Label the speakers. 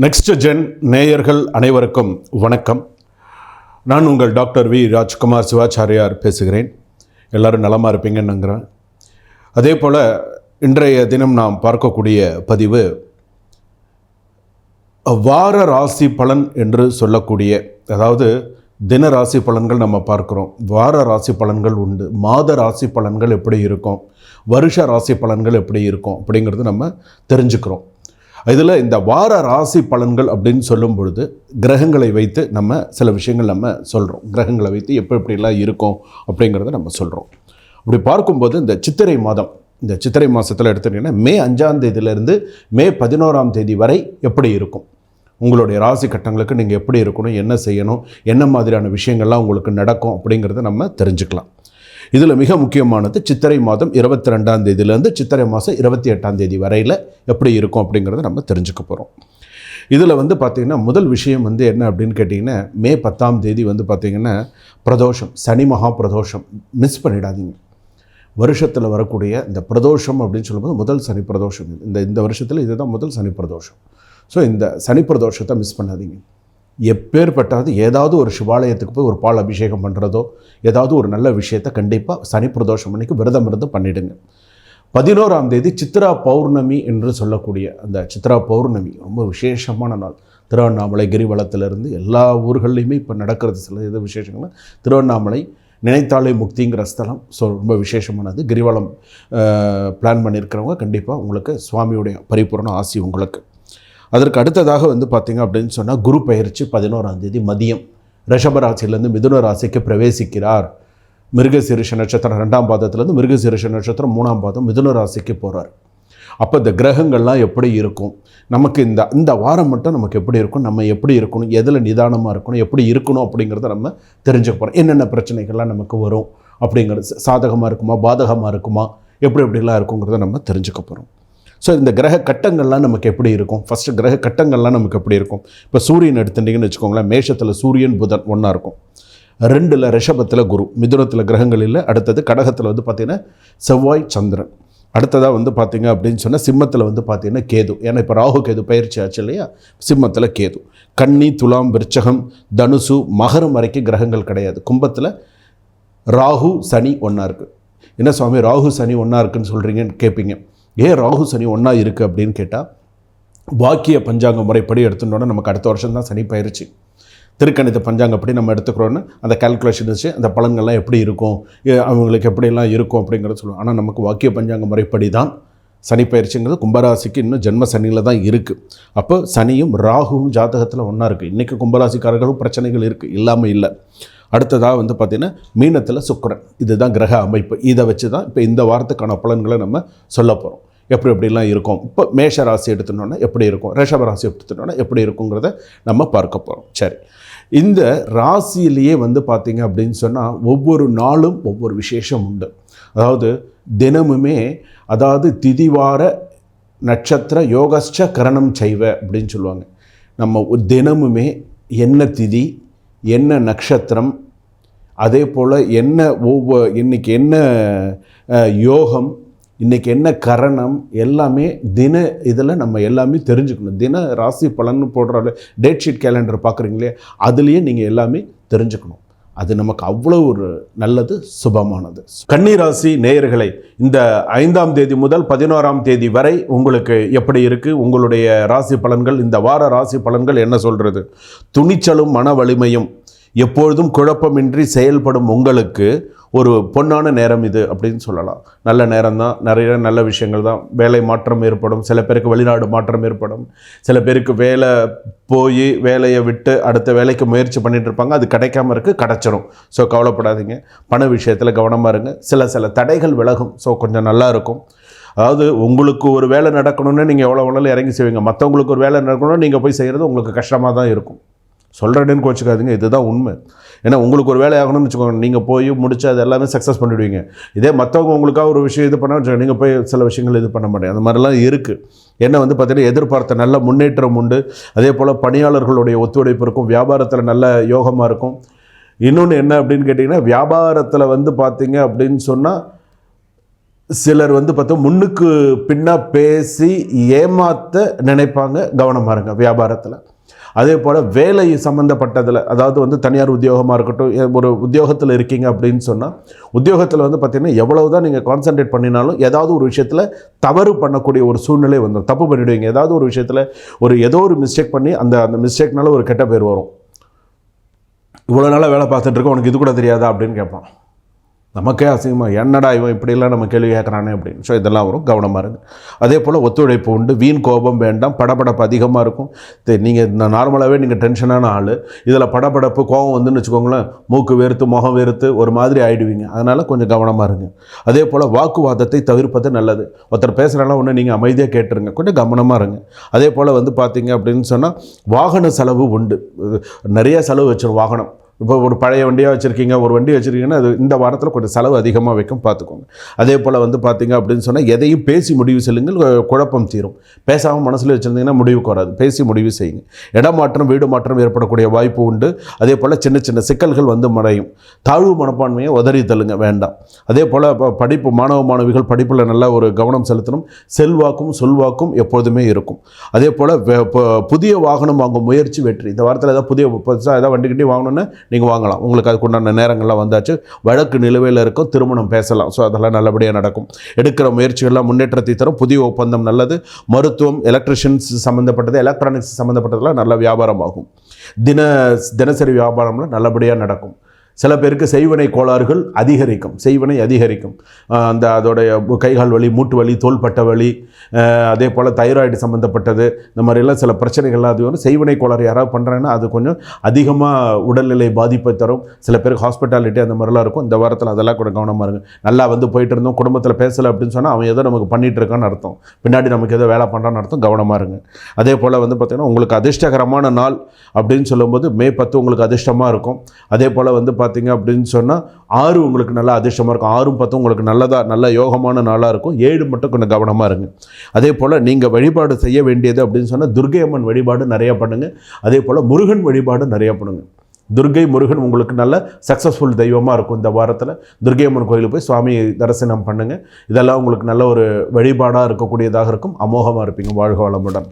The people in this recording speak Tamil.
Speaker 1: நெக்ஸ்ட் ஜென் நேயர்கள் அனைவருக்கும் வணக்கம். நான் உங்கள் டாக்டர் வி ராஜ்குமார் சிவாச்சாரியார் பேசுகிறேன். எல்லோரும் நலமாக இருப்பீங்கன்னு நம்புகிறேன். அதே போல் இன்றைய தினம் நாம் பார்க்கக்கூடிய பதிவு வார ராசி பலன் என்று சொல்லக்கூடிய, அதாவது தின ராசி பலன்கள் நம்ம பார்க்குறோம், வார ராசி பலன்கள் உண்டு, மாத ராசி பலன்கள் எப்படி இருக்கும், வருஷ ராசி பலன்கள் எப்படி இருக்கும் அப்படிங்கிறது நம்ம தெரிஞ்சுக்கிறோம். இதில் இந்த வார ராசி பலன்கள் அப்படின்னு சொல்லும் பொழுது கிரகங்களை வைத்து நம்ம சில விஷயங்கள் நம்ம சொல்கிறோம். கிரகங்களை வைத்து எப்படிலாம் இருக்கும் அப்படிங்கிறத நம்ம சொல்கிறோம். அப்படி பார்க்கும்போது இந்த சித்திரை மாதத்தில் எடுத்துட்டிங்கன்னா மே 5ஆம் தேதியிலேருந்து மே 11ஆம் தேதி வரை எப்படி இருக்கும், உங்களுடைய ராசி கட்டங்களுக்கு நீங்கள் எப்படி இருக்கணும், என்ன செய்யணும், என்ன மாதிரியான விஷயங்கள்லாம் உங்களுக்கு நடக்கும் அப்படிங்கிறத நம்ம தெரிஞ்சுக்கலாம். இதில் மிக முக்கியமானது சித்திரை மாதம் 22ஆம் தேதியிலேருந்து சித்திரை மாதம் 28ஆம் தேதி வரையில் எப்படி இருக்கும் அப்படிங்கிறத நம்ம தெரிஞ்சுக்க போகிறோம். இதில் பார்த்திங்கன்னா முதல் விஷயம் என்ன அப்படின்னு கேட்டிங்கன்னா, மே 10ஆம் தேதி பார்த்திங்கன்னா பிரதோஷம், சனி மகா பிரதோஷம். மிஸ் பண்ணிடாதீங்க. வருஷத்தில் வரக்கூடிய இந்த பிரதோஷம் அப்படின்னு சொல்லும்போது முதல் சனி பிரதோஷம். இந்த வருஷத்தில் இதுதான் முதல் சனி பிரதோஷம். ஸோ இந்த சனி பிரதோஷத்தை மிஸ் பண்ணாதீங்க. எப்பேற்பட்டாவது ஏதாவது ஒரு சிவாலயத்துக்கு போய் ஒரு பால் அபிஷேகம் பண்ணுறதோ, ஏதாவது ஒரு நல்ல விஷயத்தை கண்டிப்பாக சனி பிரதோஷம் அன்றைக்கி விரதம் இருந்து பண்ணிவிடுங்க. 11ஆம் தேதி சித்ரா பௌர்ணமி என்று சொல்லக்கூடிய அந்த சித்ரா பௌர்ணமி ரொம்ப விசேஷமான நாள். திருவண்ணாமலை கிரிவலத்திலிருந்து எல்லா ஊர்கள்லையுமே இப்போ நடக்கிறது சில இது விசேஷங்கள். திருவண்ணாமலை நினைத்தாலே முக்திங்கிற ஸ்தலம். ஸோ ரொம்ப விசேஷமானது. கிரிவலம் பிளான் பண்ணியிருக்கிறவங்க கண்டிப்பாக உங்களுக்கு சுவாமியுடைய பரிபூர்ண ஆசி உங்களுக்கு. அதற்கு அடுத்ததாக பார்த்திங்க அப்படின்னு சொன்னால் குரு பெயர்ச்சி 11ஆம் தேதி மதியம் ரிஷபராசிலேருந்து மிதுன ராசிக்கு பிரவேசிக்கிறார். மிருகசீரிஷ நட்சத்திரம் 2ஆம் பாதத்திலேருந்து மிருகசீரிஷ நட்சத்திரம் 3ஆம் பாதம் மிதுன ராசிக்கு போகிறார். அப்போ இந்த கிரகங்கள்லாம் எப்படி இருக்கும், நமக்கு இந்த வாரம் மட்டும் நமக்கு எப்படி இருக்கும், நம்ம எப்படி இருக்கணும், எதில் நிதானமாக இருக்கணும், எப்படி இருக்கணும் அப்படிங்கிறத நம்ம தெரிஞ்சுக்க போகிறோம். என்னென்ன பிரச்சனைகள்லாம் நமக்கு வரும் அப்படிங்கிறது, சாதகமாக இருக்குமா பாதகமாக இருக்குமா, எப்படிலாம் இருக்குங்கிறத நம்ம தெரிஞ்சுக்க போகிறோம். ஸோ இந்த கிரக கட்டங்கள்லாம் நமக்கு எப்படி இருக்கும், ஃபஸ்ட்டு கிரக கட்டங்கள்லாம் நமக்கு எப்படி இருக்கும். இப்போ சூரியன் எடுத்துட்டிங்கன்னு வச்சுக்கோங்களேன், மேஷத்தில் சூரியன் புதன் ஒன்றா இருக்கும், 2ல் ரிஷபத்தில் குரு, மிதுனத்தில் கிரகங்கள் இல்லை. அடுத்தது கடகத்தில் பார்த்திங்கன்னா செவ்வாய் சந்திரன். அடுத்ததாக பார்த்திங்க அப்படின்னு சொன்னால் சிம்மத்தில் பார்த்திங்கன்னா கேது. ஏன்னா இப்போ ராகு கேது பயிற்சி ஆச்சு இல்லையா, சிம்மத்தில் கேது. கன்னி, துலாம், விருச்சகம், தனுசு, மகரம் வரைக்கும் கிரகங்கள் கிடையாது. கும்பத்தில் ராகு சனி ஒன்றா இருக்குது. என்ன சுவாமி ராகு சனி ஒன்றா இருக்குதுன்னு சொல்கிறீங்கன்னு கேட்பீங்க. ஏன் ராகு சனி ஒன்றா இருக்குது அப்படின்னு கேட்டால், வாக்கிய பஞ்சாங்க முறைப்படி எடுத்துட்டோன்னா நமக்கு அடுத்த வருஷம் தான் சனி பயிற்சி. திருக்கணித பஞ்சாங்கப்படி நம்ம எடுத்துக்கிறோன்னு அந்த கால்குலேஷன் வச்சு அந்த பலன்கள்லாம் எப்படி இருக்கும், அவங்களுக்கு எப்படிலாம் இருக்கும் அப்படிங்கிறத சொல்லுவோம். ஆனால் நமக்கு வாக்கிய பஞ்சாங்க முறைப்படி தான் சனி பயிற்சிங்கிறது கும்பராசிக்கு இன்னும் ஜென்ம சனியில் தான் இருக்குது. அப்போ சனியும் ராகுவும் ஜாதகத்தில் ஒன்றா இருக்குது. இன்றைக்கி கும்பராசிக்காரர்களும் பிரச்சனைகள் இருக்குது, இல்லாமல் இல்லை. அடுத்ததாக பார்த்திங்கன்னா மீனத்தில் சுக்கிரன். இதுதான் கிரக அமைப்பு. இதை வச்சு தான் இப்போ இந்த வாரத்துக்கான பலன்களை நம்ம சொல்ல போகிறோம். எப்படிலாம் இருக்கும். இப்போ மேஷ ராசி எடுத்துட்டோன்னா எப்படி இருக்கும், ரிஷப ராசி எடுத்துட்டோன்னா எப்படி இருக்குங்கிறத நம்ம பார்க்க போகிறோம். சரி, இந்த ராசியிலேயே பார்த்திங்க அப்படின்னு சொன்னால் ஒவ்வொரு நாளும் ஒவ்வொரு விசேஷம் உண்டு. அதாவது தினமுமே, அதாவது திதிவார நட்சத்திர யோகஸ்ச கரணம் செய்வ அப்படின்னு சொல்லுவாங்க. நம்ம தினமுமே என்ன திதி, என்ன நட்சத்திரம், அதே போல் என்ன இன்றைக்கி என்ன யோகம், இன்றைக்கி என்ன கரணம், எல்லாமே தின இதில் நம்ம எல்லாமே தெரிஞ்சுக்கணும். தின ராசி பலன் போடுற டேட் ஷீட் கேலண்டர் பார்க்குறீங்களே, அதுலேயே நீங்கள் எல்லாமே தெரிஞ்சுக்கணும். அது நமக்கு அவ்வளோ ஒரு நல்லது, சுபமானது. கன்னி ராசி நேயர்களை, இந்த 5ஆம் தேதி முதல் 11ஆம் தேதி வரை உங்களுக்கு எப்படி இருக்குது உங்களுடைய ராசி பலன்கள், இந்த வார ராசி பலன்கள் என்ன சொல்கிறது. துணிச்சலும் மன வலிமையும் எப்பொழுதும் குழப்பமின்றி செயல்படும் உங்களுக்கு ஒரு பொன்னான நேரம் இது அப்படின்னு சொல்லலாம். நல்ல நேரம் தான், நிறைய நல்ல விஷயங்கள் தான். வேலை மாற்றம் ஏற்படும், சில பேருக்கு வெளிநாடு மாற்றம் ஏற்படும், சில பேருக்கு வேலை போய் வேலையை விட்டு அடுத்த வேலைக்கு முயற்சி பண்ணிகிட்டு இருப்பாங்க, அது கிடைக்காம இருக்குது, கிடச்சிரும். ஸோ கவலைப்படாதீங்க, பண விஷயத்தில் கவனமாக இருங்க. சில தடைகள் விலகும். ஸோ கொஞ்சம் நல்லா இருக்கும். அதாவது உங்களுக்கு ஒரு வேலை நடக்கணும்னு நீங்கள் எவ்வளோ வேணாலும் இறங்கி செய்வீங்க, மற்றவங்களுக்கு ஒரு வேலை நடக்கணும்னு நீங்கள் போய் செய்கிறது உங்களுக்கு கஷ்டமாக தான் இருக்கும். சொல்கிறேன்னு கோச்சிக்காதீங்க, இதுதான் உண்மை. ஏன்னா உங்களுக்கு ஒரு வேலை ஆகணும்னு வச்சுக்கோங்க, நீங்கள் போய் முடிச்சு அது எல்லாமே சக்ஸஸ் பண்ணிவிடுவீங்க. இதே மற்றவங்க உங்களுக்காக ஒரு விஷயம் இது பண்ணால் நீங்கள் போய் சில விஷயங்கள் இது பண்ண மாட்டேங்க. அந்த மாதிரிலாம் இருக்குது. என்ன பார்த்திங்கன்னா எதிர்பார்த்த நல்ல முன்னேற்றம் உண்டு. அதே போல் பணியாளர்களுடைய ஒத்துழைப்பு இருக்கும். வியாபாரத்தில் நல்ல யோகமாக இருக்கும். இன்னொன்று என்ன அப்படின்னு கேட்டிங்கன்னா, வியாபாரத்தில் பார்த்திங்க அப்படின்னு சொன்னால் சிலர் வந்து பார்த்தா முன்னுக்கு பின்னா பேசி ஏமாற்ற நினைப்பாங்க, கவனமாக இருங்க வியாபாரத்தில். அதே போல் வேலை சம்மந்தப்பட்டதில், அதாவது வந்து தனியார் உத்தியோகமாக இருக்கட்டும், ஒரு உத்தியோகத்தில் இருக்கீங்க அப்படின்னு சொன்னால், உத்தியோகத்தில் வந்து பார்த்திங்கன்னா எவ்வளவு தான் நீங்கள் கான்சன்ட்ரேட் பண்ணினாலும் ஏதாவது ஒரு விஷயத்தில் தவறு பண்ணக்கூடிய ஒரு சூழ்நிலை வந்துடும். தப்பு பண்ணிவிடுவீங்க. ஏதாவது ஒரு விஷயத்தில் ஏதோ ஒரு மிஸ்டேக் பண்ணி அந்த மிஸ்டேக்னால ஒரு கெட்ட பேர் வரும். இவ்வளோ நாளாக வேலை பார்த்துட்டு இருக்கோம், உனக்கு இது கூட தெரியாதா அப்படின்னு கேட்பான். நமக்கே அசிங்கமாக, என்னடா இவன் இப்படிலாம் நம்ம கேள்வி கேட்குறானே அப்படின்னு. ஸோ இதெல்லாம் வரும், கவனமாக இருக்குது. அதே போல் ஒத்துழைப்பு உண்டு. வீண் கோபம் வேண்டாம். படபடப்பு அதிகமாக இருக்கும். நீங்கள் நார்மலாகவே நீங்கள் டென்ஷனான ஆள், இதில் படபடப்பு கோபம் வந்துன்னு வச்சுக்கோங்களேன், மூக்கு வேர்த்து முகம் வேர்த்து ஒரு மாதிரி ஆகிடுவீங்க. அதனால் கொஞ்சம் கவனமாக இருங்க. அதே போல் வாக்குவாதத்தை தவிர்ப்பது நல்லது. ஒருத்தர் பேசுகிறாலாம் ஒன்று நீங்கள் அமைதியாக கேட்டுருங்க, கொஞ்சம் கவனமாக இருங்க. அதே போல் வந்து பார்த்தீங்க அப்படின்னு சொன்னால் வாகன செலவு உண்டு. நிறைய செலவு வச்சிடும் வாகனம். இப்போ ஒரு பழைய வண்டியாக வச்சுருக்கீங்க, ஒரு வண்டி வச்சுருக்கீங்கன்னா அது இந்த வாரத்தில் கொஞ்சம் செலவு அதிகமாக வைக்கும், பார்த்துக்கோங்க. அதே போல் வந்து பார்த்தீங்க அப்படின்னு சொன்னால் எதையும் பேசி முடிவு செல்லுங்கள், குழப்பம் தீரும். பேசாமல் மனசில் வச்சுருந்தீங்கன்னா முடிவுக்கு வராது. பேசி முடிவு செய்யுங்க. இடமாற்றம் வீடு மாற்றம் ஏற்படக்கூடிய வாய்ப்பு உண்டு. அதே போல் சின்ன சின்ன சிக்கல்கள் வந்து மறையும். தாழ்வு மனப்பான்மையை உதறி தள்ளுங்க, வேண்டாம். அதே போல் படிப்பு, மாணவ மாணவிகள் படிப்பில் நல்லா ஒரு கவனம் செலுத்தணும். செல்வாக்கும் சொல்வாக்கும் எப்போதுமே இருக்கும். அதே போல் புதிய வாகனம் வாங்கும் முயற்சி வெற்றி. இந்த வாரத்தில் ஏதாவது புதுசாக ஏதாவது வண்டிக்கிட்டே வாங்கணுன்னு நீங்கள் வாங்கலாம். உங்களுக்கு அதுக்குண்டான நேரங்கள்லாம் வந்தாச்சு. வழக்கு நிலுவையில் இருக்கும், திருமணம் பேசலாம். ஸோ அதெல்லாம் நல்லபடியாக நடக்கும். எடுக்கிற முயற்சிகள்லாம் முன்னேற்றத்தை தரும். புதிய ஒப்பந்தம் நல்லது. மருத்துவம், எலக்ட்ரிஷியன்ஸ் சம்மந்தப்பட்டது, எலக்ட்ரானிக்ஸ் சம்மந்தப்பட்டதெல்லாம் நல்ல வியாபாரம் ஆகும். தினசரி வியாபாரம்லாம் நல்லபடியாக நடக்கும். சில பேருக்கு செய்வினை கோளாறுகள் அதிகரிக்கும். செய்வினை அதிகரிக்கும். அதோடைய கைகால் வலி, மூட்டு வலி, தோள்பட்ட வலி, அதே போல் தைராய்டு சம்மந்தப்பட்டது, இந்த மாதிரிலாம் சில பிரச்சனைகள்லாம் அது வரும். செய்வினை கோளாறு யாராவது பண்ணுறாங்கன்னா அது கொஞ்சம் அதிகமாக உடல்நிலை பாதிப்பை தரும். சில பேருக்கு ஹாஸ்பிட்டாலிட்டி அந்த மாதிரிலாம் இருக்கும். இந்த வாரத்தில் அதெல்லாம் கூட கவனமாக இருங்க. நல்லா வந்து போயிட்டு இருந்தோம், குடும்பத்தில் பேசலை அப்படின்னு சொன்னால் அவன் ஏதோ நமக்கு பண்ணிகிட்டு இருக்கான்னு அர்த்தம். பின்னாடி நமக்கு ஏதோ வேலை பண்ணுறான்னு அர்த்தம். கவனமாக இருங்க. அதே போல் வந்து பார்த்திங்கன்னா உங்களுக்கு அதிர்ஷ்டகரமான நாள் அப்படின்னு சொல்லும்போது மே 10 உங்களுக்கு அதிர்ஷ்டமாக இருக்கும். அதே போல் வந்து பார்த்தீங்க அப்படின்னு சொன்னால் 6 உங்களுக்கு நல்லா அதிர்ஷ்டமாக இருக்கும். 6ம் 10 உங்களுக்கு நல்ல யோகமான நாளாக இருக்கும். 7 மட்டும் கொஞ்சம் கவனமாக இருங்க. அதே போல் நீங்கள் வழிபாடு செய்ய வேண்டியது அப்படின்னு சொன்னால் துர்க்கை அம்மன் வழிபாடு நிறையா பண்ணுங்கள். அதே போல் முருகன் வழிபாடு நிறையா பண்ணுங்கள். துர்க்கை முருகன் உங்களுக்கு நல்ல சக்ஸஸ்ஃபுல் தெய்வமாக இருக்கும். இந்த வாரத்தில் துர்க்கை அம்மன் கோயிலுக்கு போய் சுவாமி தரிசனம் பண்ணுங்கள். இதெல்லாம் உங்களுக்கு நல்ல ஒரு வழிபாடாக இருக்கக்கூடியதாக இருக்கும். அமோகமாக இருப்பீங்க. வாழ்க வளமுடன்.